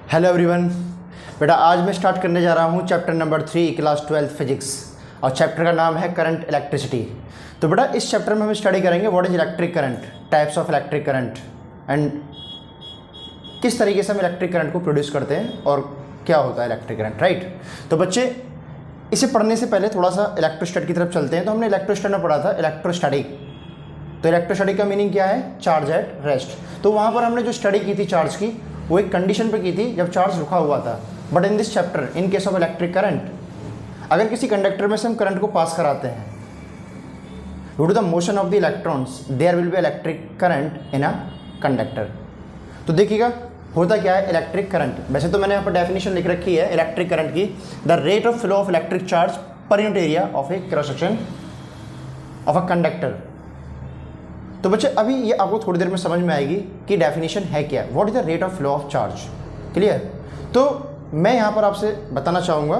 Hello everyone. बेटा आज मैं स्टार्ट करने जा रहा हूँ चैप्टर नंबर 3 क्लास 12 फिजिक्स और चैप्टर का नाम है करंट इलेक्ट्रिसिटी। तो बेटा इस चैप्टर में हम स्टडी करेंगे what is electric current, types of electric current and किस तरीके से हम इलेक्ट्रिक करंट को प्रोड्यूस करते हैं और क्या होता है इलेक्ट्रिक करंट, राइट। तो बच्चे इसे पढ़ने से पहले थोड़ा सा इलेक्ट्रोस्टैट की तरफ चलते हैं। तो हमने इलेक्ट्रोस्टैट में पढ़ा था इलेक्ट्रोस्टैटिक। तो इलेक्ट्रोस्टैटिक का मीनिंग क्या है? Charge at rest. तो वहाँ पर हमने जो स्टडी की थी चार्ज की, वो एक कंडीशन पे की थी जब चार्ज रुका हुआ था। But in this chapter in case of electric current, अगर किसी कंडक्टर में से हम करंट को पास कराते हैं due to the motion of the electrons there will be electric current in a conductor. तो देखिएगा होता क्या है इलेक्ट्रिक करंट। वैसे तो मैंने यहाँ पर डेफिनेशन लिख रखी है इलेक्ट्रिक करंट की, the rate of flow of electric charge per unit area of a cross section of a conductor. तो बच्चे अभी ये आपको थोड़ी देर में समझ में आएगी कि डेफिनेशन है क्या, what is the rate of flow of charge. Clear? तो मैं यहाँ पर आपसे बताना चाहूँगा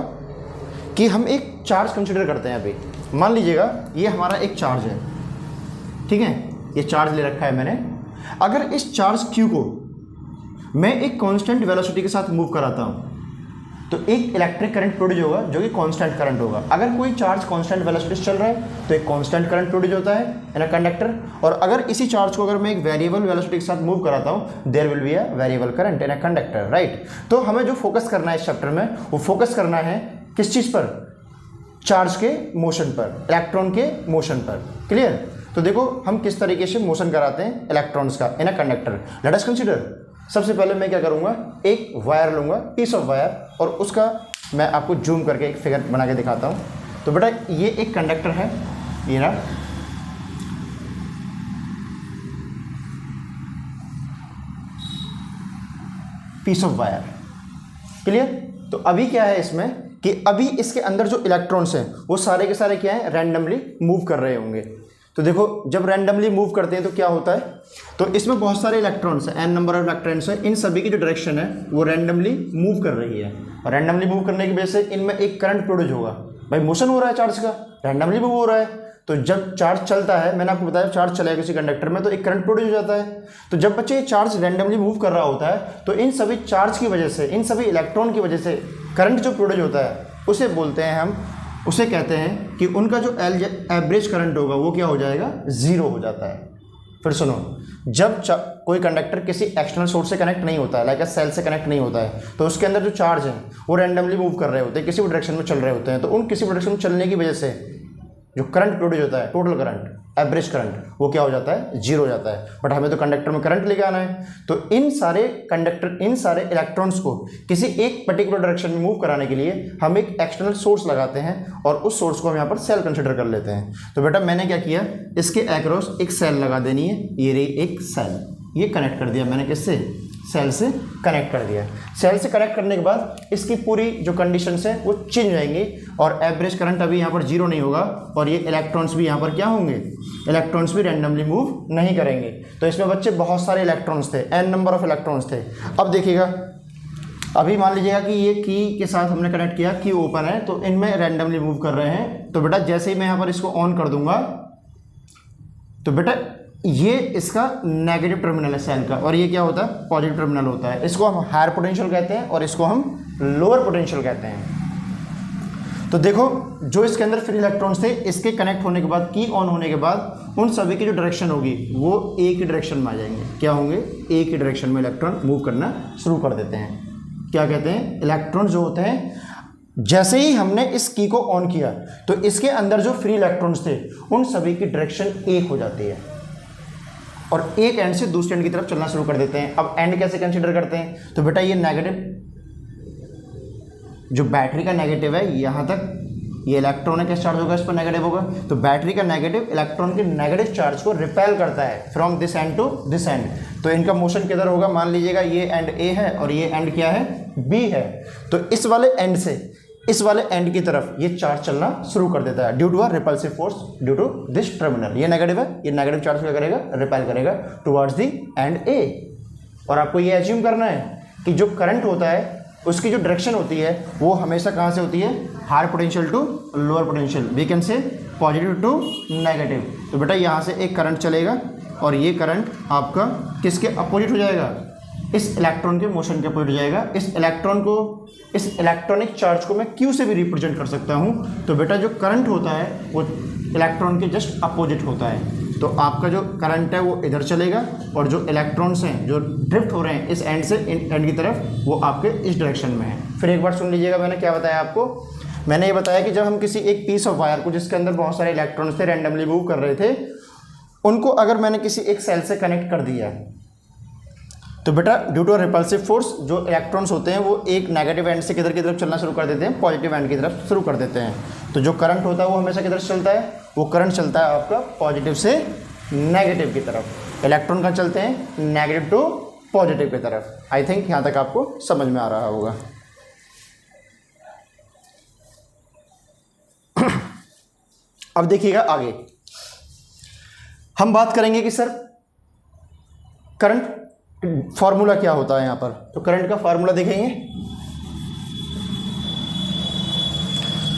कि हम एक चार्ज कंसिडर करते हैं। अभी मान लीजिएगा ये हमारा एक चार्ज है, ठीक है, ये चार्ज ले रखा है मैंने। अगर इस चार्ज Q को मैं एक कांस्टेंट वेलोसिटी के साथ मूव कराता हूँ तो एक इलेक्ट्रिक करंट प्रोड्यूस होगा जो कि कांस्टेंट करंट होगा। अगर कोई चार्ज कांस्टेंट वेलोसिटी से चल रहा है तो एक कांस्टेंट करंट प्रोड्यूस होता है इन अ कंडक्टर। और अगर इसी चार्ज को अगर मैं एक वेरिएबल वेलोसिटी के साथ मूव कराता हूँ there will be a variable current in a conductor, right. तो हमें जो फोकस करना है इस चैप्टर में, वो फोकस करना है किस चीज़ पर? चार्ज के मोशन पर, इलेक्ट्रॉन के मोशन पर। क्लियर? तो देखो हम किस तरीके से मोशन कराते हैं इलेक्ट्रॉन्स का in a conductor. Let us consider. सबसे पहले मैं क्या करूँगा, एक वायर लूँगा, पीस ऑफ वायर, और उसका मैं आपको जूम करके एक फिगर बना के दिखाता हूँ। तो बेटा ये एक कंडक्टर है, ये ना, पीस ऑफ वायर। क्लियर? तो अभी क्या है इसमें कि अभी इसके अंदर जो इलेक्ट्रॉन्स हैं वो सारे के सारे क्या हैं, रैंडमली मूव कर रहे होंगे। तो देखो जब रैंडमली मूव करते हैं तो क्या होता है, तो इसमें बहुत सारे इलेक्ट्रॉन्स हैं, n नंबर ऑफ इलेक्ट्रॉन्स हैं। इन सभी की जो डायरेक्शन है वो रैंडमली मूव कर रही है, और रैंडमली मूव करने की वजह से इनमें एक करंट प्रोड्यूस होगा। भाई मोशन हो रहा है चार्ज का, रैंडमली मूव हो रहा है। तो जब चार्ज चलता है, मैंने आपको बताया चार्ज चलेगा किसी कंडक्टर में तो एक करंट प्रोड्यूस हो जाता है। तो जब बच्चे ये चार्ज रैंडमली मूव कर रहा होता है तो इन सभी चार्ज की वजह से, इन सभी इलेक्ट्रॉन की वजह से करंट जो प्रोड्यूस होता है उसे बोलते हैं हम, उसे कहते हैं कि उनका जो एवरेज करंट होगा वो क्या हो जाएगा, जीरो हो जाता है। फिर सुनो, जब कोई कंडक्टर किसी एक्सटर्नल सोर्स से कनेक्ट नहीं होता है, लाइक सेल से कनेक्ट नहीं होता है, तो उसके अंदर जो चार्ज हैं वो रैंडमली मूव कर रहे होते हैं, किसी भी डायरेक्शन में चल रहे होते हैं। तो उन किसी भी डायरेक्शन में चलने की वजह से जो करंट प्रोड्यूस होता है, टोटल करंट, एवरेज करंट, वो क्या हो जाता है, जीरो हो जाता है। बट हमें तो कंडक्टर में करंट लेके आना है, तो इन सारे कंडक्टर, इन सारे इलेक्ट्रॉन्स को किसी एक पर्टिकुलर डायरेक्शन में मूव कराने के लिए हम एक एक्सटर्नल सोर्स लगाते हैं, और उस सोर्स को हम यहाँ पर सेल कंसिडर कर लेते हैं। तो बेटा मैंने क्या किया, इसके अक्रॉस एक सेल लगा देनी है, ये रही एक सेल, ये कनेक्ट कर दिया मैंने, किससे, सेल से कनेक्ट कर दिया। सेल से कनेक्ट करने के बाद इसकी पूरी जो कंडीशंस है वो चेंज हो जाएंगी, और एवरेज करंट अभी यहाँ पर जीरो नहीं होगा, और ये इलेक्ट्रॉन्स भी यहाँ पर क्या होंगे, इलेक्ट्रॉन्स भी रैंडमली मूव नहीं करेंगे। तो इसमें बच्चे बहुत सारे इलेक्ट्रॉन्स थे, n नंबर ऑफ इलेक्ट्रॉन्स थे। अब देखिएगा, अभी मान लीजिएगा कि ये की के साथ हमने कनेक्ट किया, की ओपन है, तो इनमें रैंडमली मूव कर रहे हैं। तो बेटा जैसे ही मैं यहाँ पर इसको ऑन कर दूंगा तो बेटा ये इसका नेगेटिव टर्मिनल है सेल का, और ये क्या होता है, पॉजिटिव टर्मिनल होता है। इसको हम हायर पोटेंशियल कहते हैं और इसको हम लोअर पोटेंशियल कहते हैं। तो देखो जो इसके अंदर फ्री इलेक्ट्रॉन्स थे, इसके कनेक्ट होने के बाद, की ऑन होने के बाद, उन सभी की जो डायरेक्शन होगी वो एक ही डायरेक्शन में आ जाएंगे। क्या होंगे, एक ही डायरेक्शन में इलेक्ट्रॉन मूव करना शुरू कर देते हैं। क्या कहते हैं, इलेक्ट्रॉन जो होते हैं, जैसे ही हमने इस की को ऑन किया तो इसके अंदर जो फ्री इलेक्ट्रॉन्स थे उन सभी की डायरेक्शन एक हो जाती है, और एक एंड से दूसरे एंड की तरफ चलना शुरू कर देते हैं। अब एंड कैसे कंसीडर करते हैं, तो बेटा ये नेगेटिव, जो बैटरी का नेगेटिव है यहाँ तक, ये इलेक्ट्रॉन है, कैसे चार्ज होगा, इस पर नेगेटिव होगा। तो बैटरी का नेगेटिव इलेक्ट्रॉन के नेगेटिव चार्ज को रिपेल करता है from this end to this end. तो इनका मोशन किधर होगा, मान लीजिएगा ये एंड ए है और ये एंड क्या है, बी है। तो इस वाले एंड से इस वाले एंड की तरफ ये चार्ज चलना शुरू कर देता है due to a repulsive force due to this terminal. ये नेगेटिव है, ये नेगेटिव चार्ज क्या करेगा, रिपेल करेगा टुवर्ड्स द एंड ए। और आपको ये अज्यूम करना है कि जो करंट होता है उसकी जो डायरेक्शन होती है वो हमेशा कहाँ से होती है, higher potential to lower potential, we can say positive to negative. तो बेटा यहाँ से एक करंट चलेगा और ये करंट आपका किसके अपोजिट हो जाएगा, इस इलेक्ट्रॉन के मोशन के अपोजिट जाएगा। इस इलेक्ट्रॉनिक चार्ज को मैं Q से भी रिप्रेजेंट कर सकता हूँ। तो बेटा जो करंट होता है वो इलेक्ट्रॉन के जस्ट अपोजिट होता है। तो आपका जो करंट है वो इधर चलेगा और जो इलेक्ट्रॉन्स हैं जो ड्रिफ्ट हो रहे हैं इस एंड से इन एंड की तरफ, वो आपके इस डायरेक्शन में है। फिर एक बार सुन लीजिएगा, मैंने क्या बताया आपको। मैंने ये बताया कि जब हम किसी एक पीस ऑफ वायर को जिसके अंदर बहुत सारे इलेक्ट्रॉन्स थे रैंडमली मूव कर रहे थे, उनको अगर मैंने किसी एक सेल से कनेक्ट कर दिया तो बेटा ड्यू टू रिपल्सिव फोर्स जो इलेक्ट्रॉन्स होते हैं वो एक नेगेटिव एंड से किधर की तरफ चलना शुरू कर देते हैं, पॉजिटिव एंड की तरफ शुरू कर देते हैं। तो जो करंट होता है वो हमेशा किधर चलता है, वो करंट चलता है आपका पॉजिटिव से नेगेटिव की तरफ। इलेक्ट्रॉन कहाँ चलते हैं, नेगेटिव टू पॉजिटिव की तरफ। आई थिंक यहाँ तक आपको समझ में आ रहा होगा। अब देखिएगा आगे हम बात करेंगे कि सर करंट फॉर्मूला क्या होता है यहाँ पर। तो करंट का फॉर्मूला देखेंगे।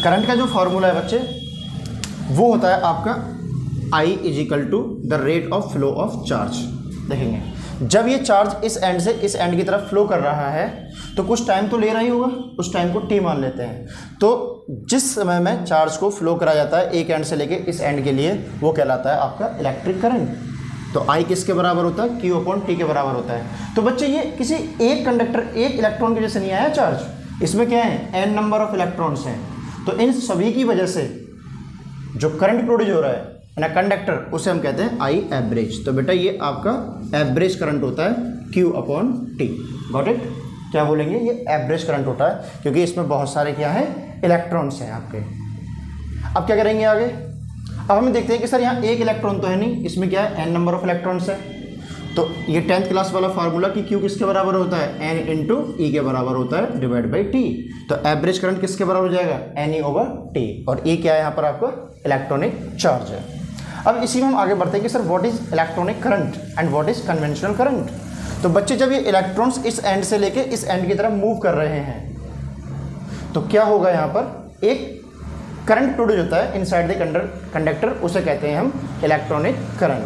करंट का जो फॉर्मूला है बच्चे वो होता है आपका I equal to the rate of flow of charge. देखेंगे जब ये चार्ज इस एंड से इस एंड की तरफ फ्लो कर रहा है तो कुछ टाइम तो ले रहा ही होगा, उस टाइम को टी मान लेते हैं। तो जिस समय में चार्ज को फ्लो करा जाता है एक एंड से लेके इस एंड के लिए वो कहलाता है आपका इलेक्ट्रिक करंट। तो I किसके बराबर होता है, Q अपॉन T के बराबर होता है। तो बच्चे ये किसी एक कंडक्टर एक इलेक्ट्रॉन के जैसे नहीं आया चार्ज, इसमें क्या है n नंबर ऑफ इलेक्ट्रॉन्स हैं। तो इन सभी की वजह से जो करंट प्रोड्यूस हो रहा है ना कंडक्टर, उसे हम कहते हैं I एवरेज। तो बेटा ये आपका एवरेज करंट होता है Q upon T। Got it. क्या बोलेंगे, ये एवरेज करंट होता है क्योंकि इसमें बहुत सारे क्या है इलेक्ट्रॉन्स हैं आपके। अब क्या करेंगे आगे, अब हमें देखते हैं कि सर यहाँ एक इलेक्ट्रॉन तो है नहीं, इसमें क्या है n नंबर ऑफ इलेक्ट्रॉन्स है। तो ये 10th क्लास वाला फार्मूला कि Q किसके बराबर होता है, n इंटू ई के बराबर होता है डिवाइड बाई T। तो एवरेज करंट किसके बराबर हो जाएगा, NE ओवर T। और E क्या है यहाँ पर आपका इलेक्ट्रॉनिक चार्ज है। अब इसी में हम आगे बढ़ते हैं कि sir what is electronic current and what is conventional current. तो बच्चे जब ये इलेक्ट्रॉन्स इस एंड से लेके इस एंड की तरफ मूव कर रहे हैं तो क्या होगा, यहाँ पर एक करंट प्रोड्यूस होता है इनसाइड द कंडक्टर, उसे कहते हैं हम इलेक्ट्रॉनिक करंट।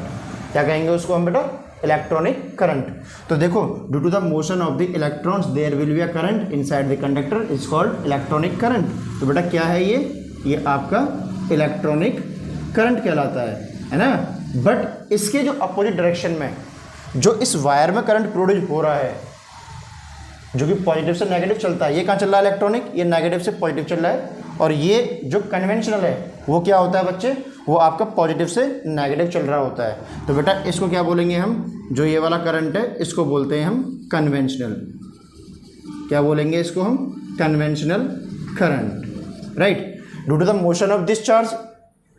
क्या कहेंगे उसको हम बेटा, इलेक्ट्रॉनिक करंट। तो देखो due to the motion of the electrons there will be a current inside the conductor is called electronic current. तो बेटा क्या है ये आपका इलेक्ट्रॉनिक करंट कहलाता है ना। बट इसके जो अपोजिट डायरेक्शन में जो इस वायर में करंट प्रोड्यूस हो रहा है जो कि पॉजिटिव से नेगेटिव चलता है, ये कहाँ चल रहा है इलेक्ट्रॉनिक, ये नेगेटिव से पॉजिटिव चल रहा है। और ये जो कन्वेंशनल है वो क्या होता है बच्चे, वो आपका पॉजिटिव से नेगेटिव चल रहा होता है। तो बेटा इसको क्या बोलेंगे हम, जो ये वाला करंट है इसको बोलते हैं हम कन्वेंशनल। क्या बोलेंगे इसको हम, conventional current. Right. Due to the motion of this charge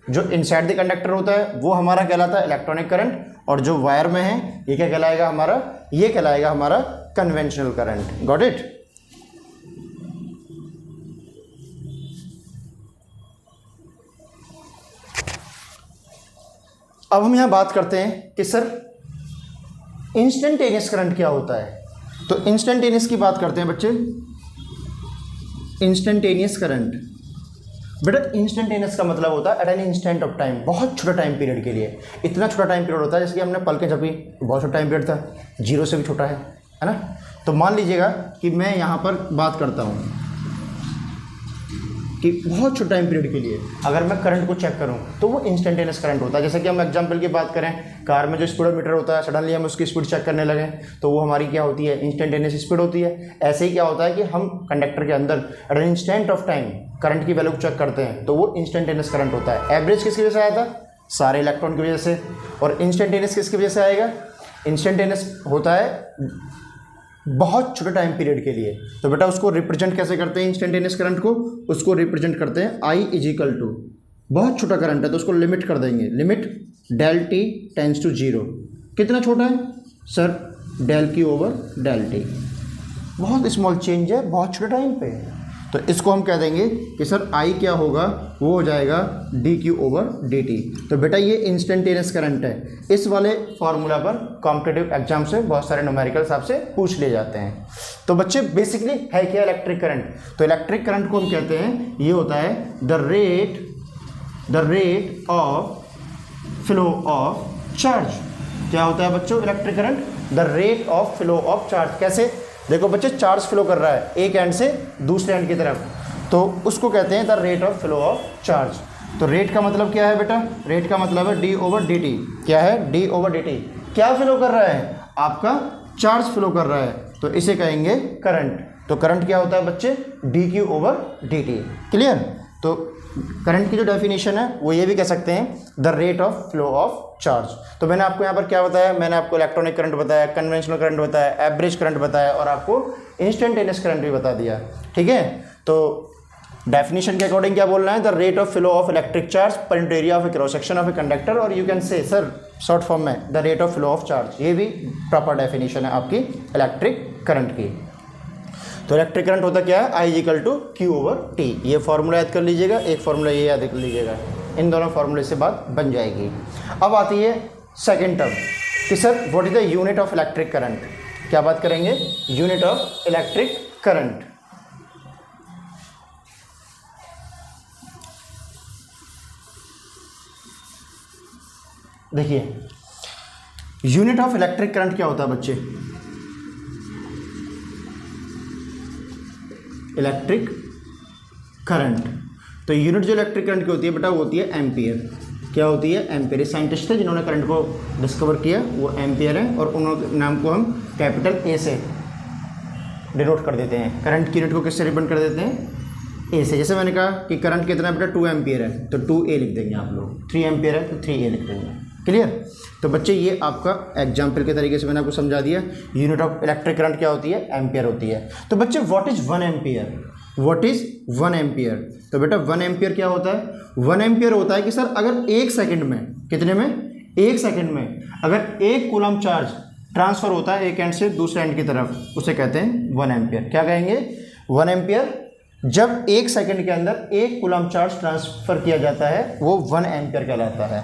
जो इनसाइड द कंडक्टर होता है वो हमारा कहलाता है इलेक्ट्रॉनिक करंट, और जो वायर में है ये क्या कहलाएगा हमारा, ये कहलाएगा हमारा कन्वेंशनल करंट। Got it. अब हम यहां बात करते हैं कि सर इंस्टेंटेनियस करंट क्या होता है। तो इंस्टेंटेनियस की बात करते हैं बच्चे। इंस्टेंटेनियस करंट, बेटा इंस्टेंटेनियस का मतलब होता है at an instant of time, बहुत छोटा टाइम पीरियड के लिए। इतना छोटा टाइम पीरियड होता है जैसे कि हमने पल के झपकी, बहुत छोटा टाइम पीरियड था, 0 से भी छोटा है ना। तो मान लीजिएगा कि मैं यहाँ पर बात करता हूँ कि बहुत छोटा टाइम पीरियड के लिए अगर मैं करंट को चेक करूं तो वो इंस्टेंटेनियस करंट होता है। जैसे कि हम एग्जांपल की बात करें, कार में जो स्पीडोमीटर होता है सडनली हम उसकी स्पीड चेक करने लगे तो वो हमारी क्या होती है, इंस्टेंटेनियस स्पीड होती है। ऐसे ही क्या होता है कि हम कंडक्टर के अंदर at an instant of time current की वैल्यू चेक करते हैं तो वो इंस्टेंटेनियस करंट होता है। एवरेज किसकी वजह से आया था, सारे इलेक्ट्रॉन की वजह से। और इंस्टेंटेनियस किसकी वजह से आएगा, इंस्टेंटेनियस होता है बहुत छोटे टाइम पीरियड के लिए। तो बेटा उसको रिप्रेजेंट कैसे करते हैं इंस्टेंटेनियस करंट को, उसको रिप्रेजेंट करते हैं I इजिकल टू, बहुत छोटा करंट है तो उसको लिमिट कर देंगे, limit del t tends to 0। कितना छोटा है sir, del Q over del t, बहुत स्मॉल चेंज है बहुत छोटे टाइम पे। तो इसको हम कह देंगे कि सर I क्या होगा, वो हो जाएगा dQ ओवर dt। तो बेटा ये इंस्टेंटेनियस करंट है। इस वाले फार्मूला पर कॉम्पिटिटिव एग्जाम से बहुत सारे न्यूमेरिकल्स आपसे पूछ लिए जाते हैं। तो बच्चे बेसिकली है क्या इलेक्ट्रिक करंट, तो इलेक्ट्रिक करंट को हम कहते हैं ये होता है the rate of flow of charge. क्या होता है बच्चों electric current? The rate of flow of charge. कैसे? देखो बच्चे चार्ज फ्लो कर रहा है एक एंड से दूसरे एंड की तरफ, तो उसको कहते हैं the rate of flow of charge. तो रेट का मतलब क्या है बेटा? रेट का मतलब है d/dt। क्या है? d/dt। क्या फ्लो कर रहा है? आपका चार्ज फ्लो कर रहा है, तो इसे कहेंगे करंट। तो करंट क्या होता है बच्चे? dq/dt। क्लियर? तो करंट की जो डेफिनेशन है वो ये भी कह सकते हैं the rate of flow of charge. तो मैंने आपको यहाँ पर क्या बताया? मैंने आपको इलेक्ट्रॉनिक करंट बताया, कन्वेंशनल करंट बताया, एवरेज करंट बताया और आपको इंस्टेंटेनियस करंट भी बता दिया। ठीक है, तो डेफिनेशन के अकॉर्डिंग क्या बोलना है? The rate of flow of electric charge per unit area of a cross section of a conductor, और you can say sir short form में the rate of flow of charge. ये भी proper definition है आपकी electric current की। तो electric current होता क्या है? I=Q/T। ये फॉर्मूला याद कर लीजिएगा, एक फॉर्मूला ये याद कर लीजिएगा, इन दोनों फॉर्मूले से बात बन जाएगी। अब आती है सेकेंड टर्म कि sir what is the unit of electric current. क्या बात करेंगे? Unit of electric current. देखिए यूनिट ऑफ इलेक्ट्रिक करंट क्या होता है बच्चे? इलेक्ट्रिक करंट, तो यूनिट जो इलेक्ट्रिक करंट की होती है बेटा वो होती है एम्पियर। क्या होती है? एम्पियर। साइंटिस्ट थे जिन्होंने करंट को डिस्कवर किया वो एम्पियर है, और उन्होंने नाम को हम कैपिटल ए से डिनोट कर देते हैं। करंट की यूनिट को किससे रिप्रेजेंट कर देते हैं? ए से। जैसे मैंने कहा कि करंट कितना बेटा 2 एम्पियर है, तो 2A लिख देंगे आप लोग। 3 एम्पियर है तो 3A लिख देंगे। क्लियर? तो बच्चे ये आपका एग्जाम्पल के तरीके से मैंने आपको समझा दिया। यूनिट ऑफ इलेक्ट्रिक करंट क्या होती है? एम्पियर होती है। तो बच्चे what is 1 ampere? What is 1 ampere? तो बेटा 1 एम्पियर क्या होता है? 1 एम्पियर होता है कि सर अगर 1 सेकंड में, कितने में? 1 सेकंड में अगर 1 कूलम चार्ज ट्रांसफर होता है एक एंड से दूसरे एंड की तरफ, उसे कहते हैं 1 एम्पियर। क्या कहेंगे? 1 एम्पियर। जब 1 सेकंड के अंदर 1 कूलम चार्ज ट्रांसफर किया जाता है वो 1 एम्पियर कहलाता है।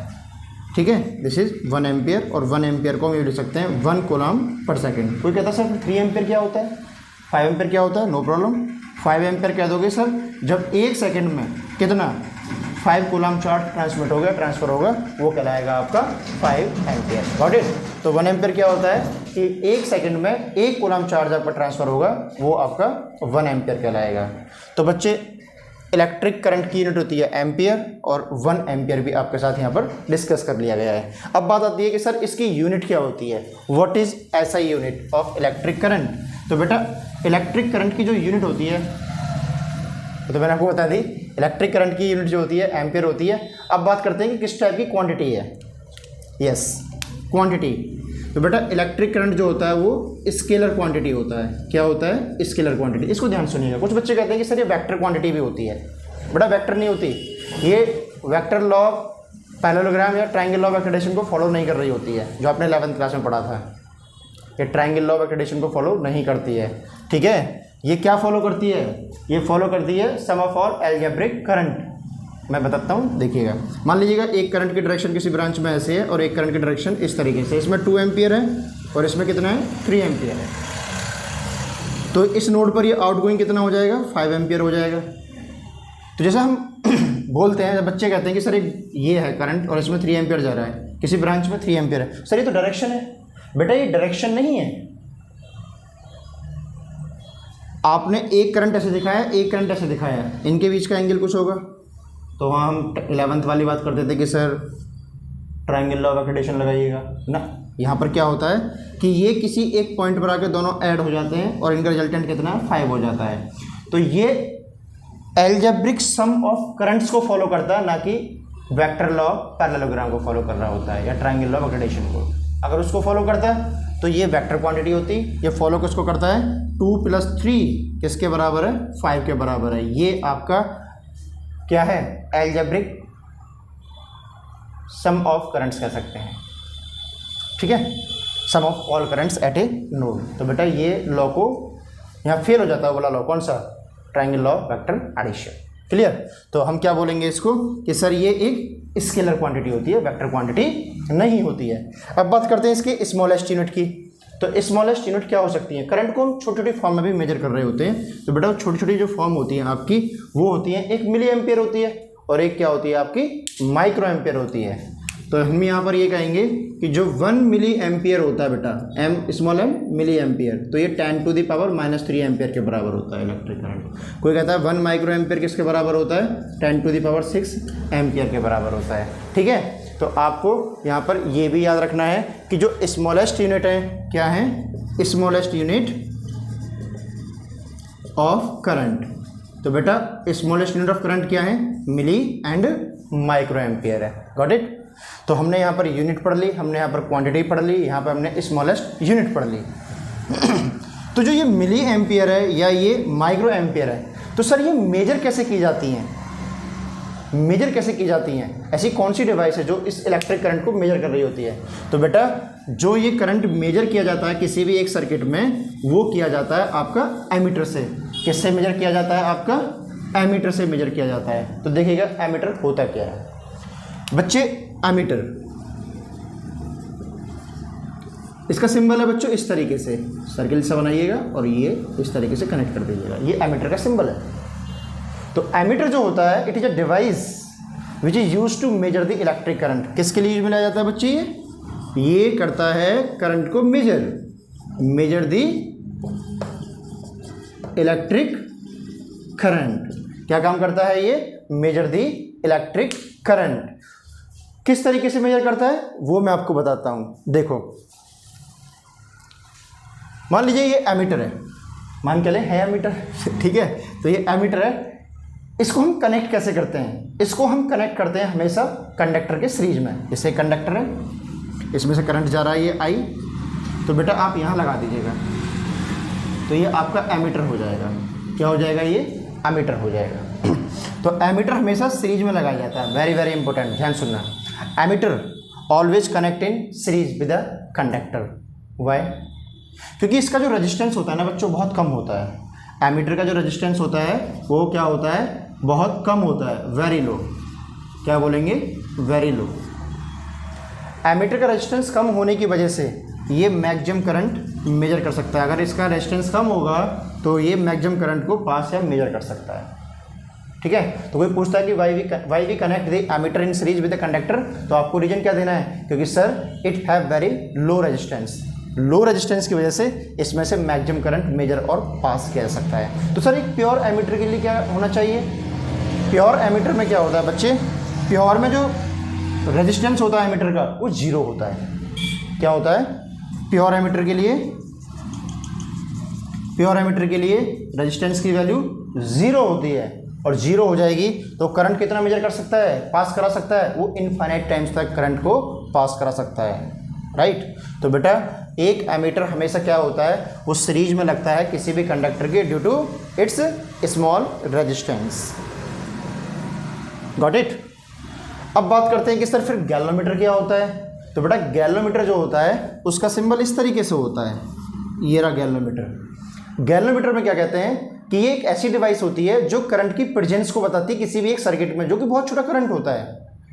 ठीक है, दिस इज 1 एम्पियर। और 1 एम्पियर को हम ये लिख सकते हैं 1 कूलम पर सेकंड। कोई कहता है सर 3 एम्पियर क्या होता है? 5 एम्पियर क्या होता है? नो प्रॉब्लम, 5 एम्पियर कह दोगे सर जब 1 सेकंड में कितना 5 कूलम चार्ज ट्रांसमिट होगा, ट्रांसफर होगा, वो कहलाएगा आपका 5 एम्पियर। Got it? तो 1 एम्पियर क्या होता है कि 1 सेकंड में 1 कूलम चार्ज आपका ट्रांसफर होगा, वो आपका 1 एम्पियर कहलाएगा। तो बच्चे इलेक्ट्रिक करंट की यूनिट होती है एम्पियर, और 1 एम्पियर भी आपके साथ यहाँ पर डिस्कस कर लिया गया है। अब बात आती है कि सर इसकी यूनिट क्या होती है? What is SI unit of electric current? तो बेटा इलेक्ट्रिक करंट की जो यूनिट होती है, तो मैंने आपको बता दी इलेक्ट्रिक करंट की यूनिट जो होती है एम्पियर होती है। अब बात करते हैं कि किस टाइप की क्वांटिटी है। Yes, quantity. तो बेटा इलेक्ट्रिक करंट जो होता है वो स्केलर क्वांटिटी होता है। क्या होता है? Scalar quantity. इसको ध्यान सुनिएगा। कुछ बच्चे कहते हैं कि सर ये वेक्टर क्वांटिटी भी होती है। बेटा वेक्टर नहीं होती, ये वेक्टर लॉ पैरेललोग्राम या ट्रायंगल लॉ ऑफ एक्सीलरेशन को फॉलो नहीं कर रही होती है, जो आपने 11th क्लास में पढ़ा था। ये ट्रायंगल लॉ ऑफ एक्सीलरेशन को फॉलो नहीं करती है। ठीक है, ये क्या फॉलो करती है? ये फॉलो करती है sum of all algebraic current. मैं बताता हूँ, देखिएगा। मान लीजिएगा एक करंट की डायरेक्शन किसी ब्रांच में ऐसे है और एक करंट की डायरेक्शन इस तरीके से। इसमें 2 एम्पियर है और इसमें कितना है? 3 एम्पियर है। तो इस नोड पर ये आउटगोइंग कितना हो जाएगा? 5 एम्पियर हो जाएगा। तो जैसा हम बोलते हैं, जब बच्चे कहते हैं कि सर ये है करंट और इसमें 3 एम्पियर जा रहा है, किसी ब्रांच में 3 एम्पियर है, सर ये तो डायरेक्शन है। बेटा ये डायरेक्शन नहीं है। आपने एक करंट ऐसे दिखाया, एक करंट ऐसे दिखाया, इनके बीच का एंगल कुछ होगा। तो वहाँ हम 11th वाली बात करते थे कि sir triangle law of acceleration लगाइएगा ना। यहाँ पर क्या होता है कि ये किसी एक पॉइंट पर आके दोनों ऐड हो जाते हैं और इनका रिजल्टेंट कितना है? 5 हो जाता है। तो ये एल्जेब्रिक सम ऑफ करंट्स को फॉलो करता है, ना कि वेक्टर लॉ पैरेललोग्राम को फॉलो कर रहा होता है या ट्रायंगल लॉ ऑफ एक्सीलरेशन को। अगर उसको फॉलो करता है तो ये वेक्टर क्वांटिटी होती। ये फॉलो किसको करता है? 2 + 3 किसके बराबर है? 5 के बराबर है। ये आपका क्या है? एल्जेब्रिक सम ऑफ करंट्स कह सकते हैं। ठीक है, sum of all currents at a node. तो बेटा ये लॉ को यहाँ फेल हो जाता है, वाला लॉ कौन सा? Triangle law of vector addition. Clear? तो हम क्या बोलेंगे इसको कि सर ये एक स्केलर क्वांटिटी होती है, वेक्टर क्वांटिटी नहीं होती है। अब बात करते हैं इसके स्मॉलेस्ट यूनिट की। तो स्मॉलेस्ट यूनिट क्या हो सकती है? करंट को हम छोटी छोटी फॉर्म में भी मेजर कर रहे होते हैं। तो बेटा छोटी छोटी जो फॉर्म होती है आपकी, वो होती है, एक मिली एम्पियर होती है और एक क्या होती है आपकी? माइक्रो एम्पियर होती है। तो हम यहाँ पर ये कहेंगे कि जो 1 मिली एम्पियर होता है बेटा, M small M milli ampere, तो ये 10⁻³ एम्पियर के बराबर होता है इलेक्ट्रिक करंट। कोई कहता है 1 माइक्रो एम्पियर किसके बराबर होता है, 10⁻6 एम्पियर के बराबर होता है। ठीक है, तो आपको यहाँ पर ये भी याद रखना है कि जो स्मॉलेस्ट यूनिट है क्या है, स्मॉलेस्ट यूनिट ऑफ करंट। तो बेटा स्मॉलेस्ट यूनिट ऑफ करंट क्या है, मिली एंड माइक्रो एम्पियर है। Got it. तो हमने यहाँ पर यूनिट पढ़ ली, हमने यहाँ पर क्वांटिटी पढ़ ली, यहाँ पर हमने स्मॉलेस्ट यूनिट पढ़ ली। तो जो ये मिली एम्पियर है या ये माइक्रो एम्पियर है, तो सर ये मेजर कैसे की जाती हैं, मेजर कैसे की जाती हैं, ऐसी कौन सी डिवाइस है जो इस इलेक्ट्रिक करंट को मेजर कर रही होती है। तो बेटा जो ये करंट मेजर किया जाता है किसी भी एक सर्किट में, वो किया जाता है आपका एमीटर से। किससे मेजर किया जाता है, आपका एमीटर से मेजर किया जाता है। तो देखिएगा एमीटर होता क्या है बच्चे। एमीटर, इसका सिंबल है बच्चों इस तरीके से, सर्किल से बनाइएगा और ये इस तरीके से कनेक्ट कर दीजिएगा, ये एमीटर का सिंबल है। तो एमीटर जो होता है, it is a device which is use to measure the electric current. किसके लिए यूज में लाया जाता है बच्चे, ये करता है करंट को मेजर द इलेक्ट्रिक करंट। क्या काम करता है ये, मेजर द इलेक्ट्रिक करंट। किस तरीके से मेजर करता है वो मैं आपको बताता हूं। देखो मान लीजिए ये एमीटर है, मान के ले है एमीटर, ठीक है। तो ये एमीटर है, इसको हम कनेक्ट कैसे करते हैं, इसको हम कनेक्ट करते हैं हमेशा कंडक्टर के सीरीज में। जैसे कंडक्टर है, इसमें से करंट जा रहा है ये आई, तो बेटा आप यहाँ लगा दीजिएगा, तो ये आपका एमीटर हो जाएगा। क्या हो जाएगा, ये एमीटर हो जाएगा। तो एमीटर हमेशा सीरीज में लगाया जाता है। वेरी वेरी इंपॉर्टेंट, ध्यान सुनना। Ammeter always connect in series with the conductor. Why, क्योंकि इसका जो रेजिस्टेंस होता है ना बच्चों बहुत कम होता है। एमीटर का जो रेजिस्टेंस होता है वो क्या होता है, बहुत कम होता है, वेरी लो। क्या बोलेंगे, वेरी लो। एमीटर का रेजिस्टेंस कम होने की वजह से ये मैक्सिमम करंट मेजर कर सकता है। अगर इसका रेजिस्टेंस कम होगा तो ये मैक्सिमम करंट को पास या मेजर कर सकता है। ठीक है, तो कोई पूछता है कि why we connect the ammeter in series with the conductor, तो आपको रीजन क्या देना है, क्योंकि sir it have very low resistance. Low resistance की वजह से इसमें से मैक्सिमम करंट मेजर और पास किया जा सकता है। तो सर एक प्योर एमीटर के लिए क्या होना चाहिए, प्योर एमीटर में क्या होता है बच्चे, प्योर में जो रेजिस्टेंस होता है एमीटर का वो जीरो होता है। क्या होता है, प्योर एमीटर के लिए, प्योर एमीटर के लिए रेजिस्टेंस की वैल्यू जीरो होती है, और जीरो हो जाएगी तो करंट कितना मेजर कर सकता है, पास करा सकता है, वो इनफाइनाइट टाइम्स तक करंट को पास करा सकता है। राइट। तो बेटा एक एमीटर हमेशा क्या होता है, वो सीरीज में लगता है किसी भी कंडक्टर के due to its small resistance. Got it. अब बात करते हैं कि सर फिर गैलोमीटर क्या होता है। तो बेटा गैलोमीटर जो होता है उसका सिंबल इस तरीके से होता है, ये रहा गैलोमीटर। गैलोमीटर में क्या कहते हैं कि ये एक ऐसी डिवाइस होती है जो करंट की प्रेजेंस को बताती है किसी भी एक सर्किट में, जो कि बहुत छोटा करंट होता है।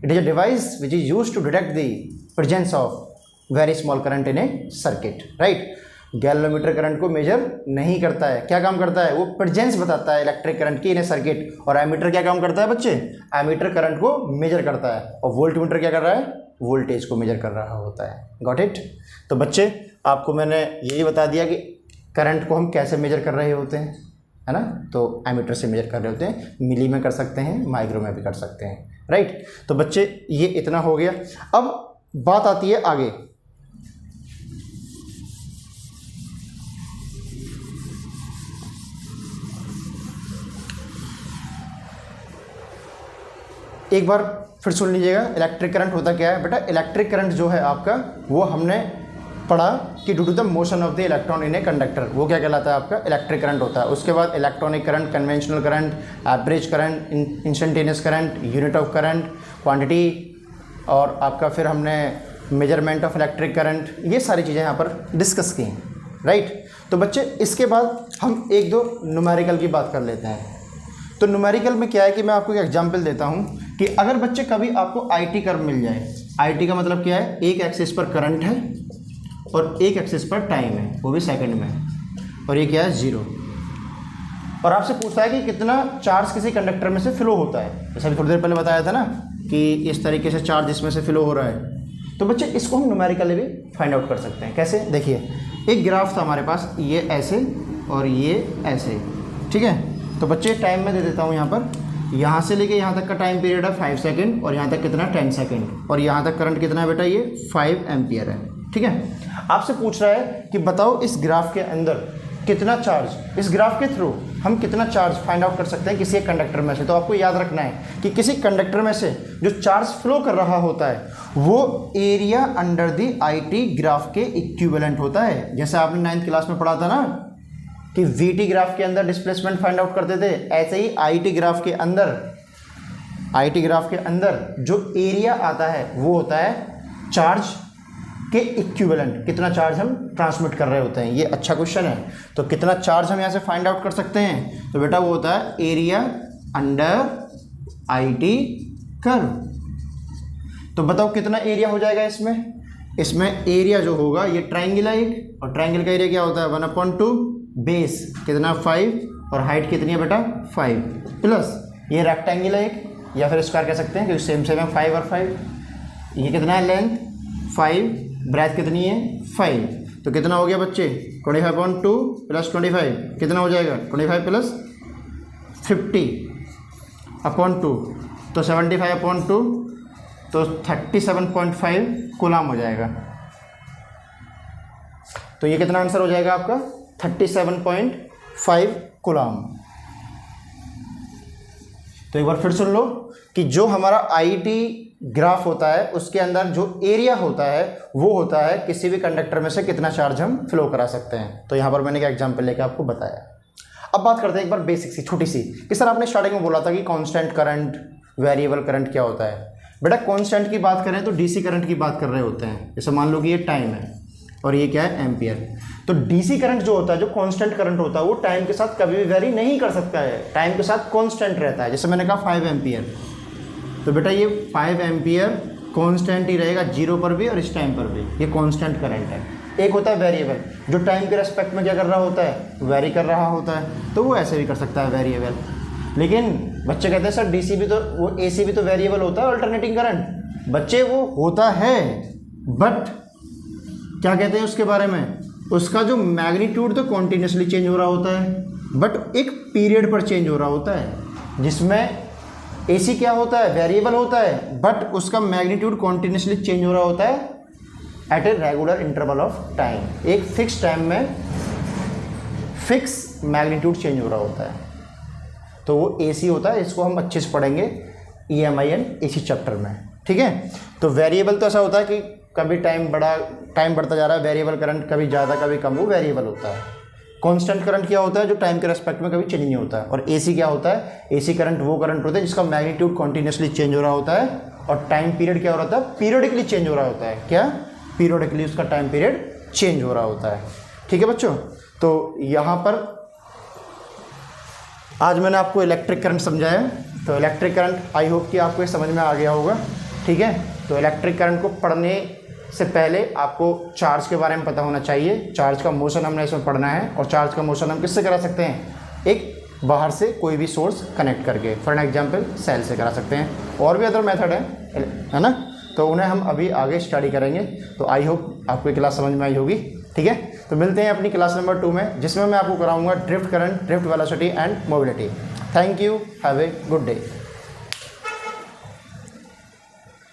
It is a device which is used to detect the presence of very small current in a circuit. Right. Galvanometer current को मेजर नहीं करता है, क्या काम करता है, वो प्रेजेंस बताता है इलेक्ट्रिक करंट की इन ए सर्किट। और एमीटर क्या काम करता है बच्चे, एमीटर करंट को मेजर करता है, और वोल्टमीटर क्या कर रहा है, वोल्टेज को मेजर कर रहा होता है। Got it. तो बच्चे आपको मैंने यही बता दिया कि करंट को हम कैसे मेजर कर रहे होते हैं, है ना। तो एमीटर से मेजर कर रहे होते हैं, मिली में कर सकते हैं, माइक्रो में भी कर सकते हैं। राइट। तो बच्चे ये इतना हो गया। अब बात आती है आगे, एक बार फिर सुन लीजिएगा। इलेक्ट्रिक करंट होता क्या है बेटा, इलेक्ट्रिक करंट जो है आपका वो हमने पढ़ा कि due to the motion of the electron in a conductor, वो क्या कहलाता है आपका इलेक्ट्रिक करंट होता है। उसके बाद electronic current, conventional current, average current, instantaneous current, unit of current, quantity, और आपका फिर हमने मेजरमेंट ऑफ इलेक्ट्रिक करंट, ये सारी चीज़ें यहाँ पर डिस्कस की हैं। राइट। तो बच्चे इसके बाद हम एक दो न्यूमेरिकल की बात कर लेते हैं। तो न्यूमेरिकल में क्या है कि मैं आपको एक एग्जांपल देता हूँ कि अगर बच्चे कभी आपको आईटी कर्व मिल जाए, आईटी का मतलब क्या है, एक एक्सिस पर करंट है और एक एक्सिस पर टाइम है, वो भी सेकंड में, और ये क्या है, जीरो। और आपसे पूछता है कि कितना चार्ज किसी कंडक्टर में से फ्लो होता है, जैसे अभी थोड़ी देर पहले बताया था ना कि इस तरीके से चार्ज इसमें से फ्लो हो रहा है। तो बच्चे इसको हम न्यूमेरिकली भी फाइंड आउट कर सकते हैं। कैसे? देखिए, एक ग्राफ था हमारे पास, ये ऐसे और ये ऐसे, ठीक है। तो बच्चे टाइम में दे देता हूँ यहाँ पर, यहाँ से लेके यहाँ तक का टाइम पीरियड है 5 सेकंड, और यहाँ तक कितना 10 सेकंड, और यहाँ तक करंट कितना है बेटा, ये 5 एम्पियर है, ठीक है। आपसे पूछ रहा है कि बताओ इस ग्राफ के अंदर कितना चार्ज, इस ग्राफ के थ्रू हम कितना चार्ज फाइंड आउट कर सकते हैं किसी एक कंडक्टर में से। तो आपको याद रखना है कि किसी कंडक्टर में से जो चार्ज फ्लो कर रहा होता है वो area under the IT graph के इक्विवेलेंट होता है। जैसे आपने 9th क्लास में पढ़ा था ना कि VT ग्राफ के अंदर डिस्प्लेसमेंट फाइंड आउट करते थे, ऐसे ही IT ग्राफ के अंदर जो एरिया आता है वो होता है चार्ज के इक्विवेलेंट, कितना चार्ज हम ट्रांसमिट कर रहे होते हैं। ये अच्छा क्वेश्चन है। तो कितना चार्ज हम यहाँ से फाइंड आउट कर सकते हैं, तो बेटा वो होता है एरिया अंडर IT कर्व। तो बताओ कितना एरिया हो जाएगा इसमें एरिया जो होगा, ये ट्राइंगल है एक, और ट्राइंगल का एरिया क्या होता है 1/2, बेस कितना 5, और हाइट कितनी है बेटा 5, प्लस ये रेक्टेंगल है एक, या फिर स्क्वायर कह सकते हैं क्योंकि सेम है 5 और 5। ये कितना है लेंथ 5, ब्रेथ कितनी है 5, तो कितना हो गया बच्चे 25/2 प्लस 25 कितना हो जाएगा 25 प्लस 50/2, तो 75/2, तो 37.5 कूलम हो जाएगा। तो ये कितना आंसर हो जाएगा आपका 37.5 कूलम। तो एक बार फिर सुन लो कि जो हमारा IT ग्राफ होता है उसके अंदर जो एरिया होता है वो होता है किसी भी कंडक्टर में से कितना चार्ज हम फ्लो करा सकते हैं। तो यहाँ पर मैंने क्या एग्जांपल लेके आपको बताया। अब बात करते हैं एक बार बेसिक सी छोटी सी कि सर आपने स्टार्टिंग में बोला था कि कांस्टेंट करंट, वेरिएबल करंट क्या होता है। बेटा कांस्टेंट की बात करें तो DC करंट की बात कर रहे होते हैं। जैसे मान लो कि ये टाइम है और ये क्या है एम्पियर। तो DC करंट जो होता है, जो कांस्टेंट करंट होता है, वो टाइम के साथ कभी भी वेरी नहीं कर सकता है, टाइम के साथ कांस्टेंट रहता है। जैसे मैंने कहा 5 एम्पियर, तो बेटा ये 5 एम्पियर कांस्टेंट ही रहेगा, 0 पर भी और इस टाइम पर भी, ये कांस्टेंट करंट है। एक होता है वेरिएबल, जो टाइम के रेस्पेक्ट में क्या कर रहा होता है, वेरी कर रहा होता है, तो वो ऐसे भी कर सकता है वेरिएबल। लेकिन बच्चे कहते हैं सर DC भी तो, वो AC भी तो वेरिएबल होता है, अल्टरनेटिंग करंट। बच्चे वो होता है, बट क्या कहते हैं उसके बारे में, उसका जो मैग्नीट्यूड तो कॉन्टीन्यूसली चेंज हो रहा होता है, बट एक पीरियड पर चेंज हो रहा होता है। जिसमें AC क्या होता है, वेरिएबल होता है, बट उसका मैग्नीट्यूड कॉन्टीन्यूसली चेंज हो रहा होता है at a regular interval of time. एक फिक्स टाइम में फिक्स मैग्नीट्यूड चेंज हो रहा होता है, तो वो AC होता है। इसको हम अच्छे से पढ़ेंगे EMIN AC चैप्टर में, ठीक है। तो वेरिएबल तो ऐसा होता है कि कभी टाइम बढ़ता जा रहा है, वेरिएबल करंट कभी ज़्यादा कभी कम, वो वेरिएबल होता है। कांस्टेंट करंट क्या होता है, जो टाइम के रेस्पेक्ट में कभी चेंज नहीं होता है। और AC क्या होता है, AC करंट वो करंट होता है जिसका मैग्नीट्यूड कॉन्टीन्यूसली चेंज हो रहा होता है, और टाइम पीरियड क्या हो रहा था, पीरियडिकली चेंज हो रहा होता है। क्या, पीरियडिकली उसका टाइम पीरियड चेंज हो रहा होता है, ठीक है बच्चों। तो यहाँ पर आज मैंने आपको इलेक्ट्रिक करंट समझाया। तो इलेक्ट्रिक करंट आई होप कि आपको ये समझ में आ गया होगा, ठीक है। तो इलेक्ट्रिक करंट को पढ़ने से पहले आपको चार्ज के बारे में पता होना चाहिए। चार्ज का मोशन हमने इसमें पढ़ना है, और चार्ज का मोशन हम किससे करा सकते हैं, एक बाहर से कोई भी सोर्स कनेक्ट करके, फॉर एन एग्जांपल सेल से करा सकते हैं। और भी अदर मेथड है ना, तो उन्हें हम अभी आगे स्टडी करेंगे। तो आई होप आपको क्लास समझ में आई होगी, ठीक है। तो मिलते हैं अपनी क्लास नंबर 2 में, जिसमें मैं आपको कराऊंगा drift current, drift velocity and mobility. Thank you, have a good day.